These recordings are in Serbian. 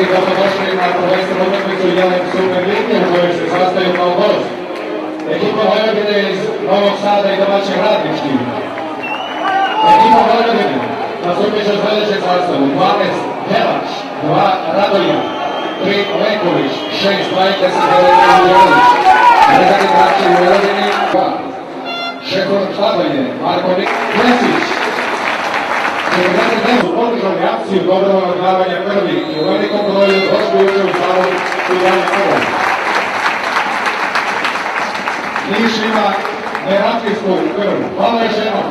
i dobrodošli na prvenstvenu utakmicu Jeleni Superligi u kojoj se sastaju kao gost ekipa Vojvodine iz Novog Sada i domaćeg Radnički. Ekipa Vojvodine nastupiće u sledećem sastavu: 12 Helač, 2 Radolja, 3 Leković, 6 Bajka Sredovanović, rezervni igrači u Vojvodini 2 Šefor Štabalje, Marko Klesić. Sekretarni su podržali akciju dobrovoljnog davanja krvi i u velikom broju došli uče u salu u danje krvi. Niš ima neratlijsku krv. Hvala još jednom.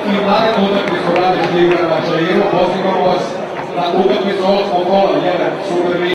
I narednu utakmicu Radnički igra na Čairu, pozivam vas na utakmicu 8. kola, 1 Superliga.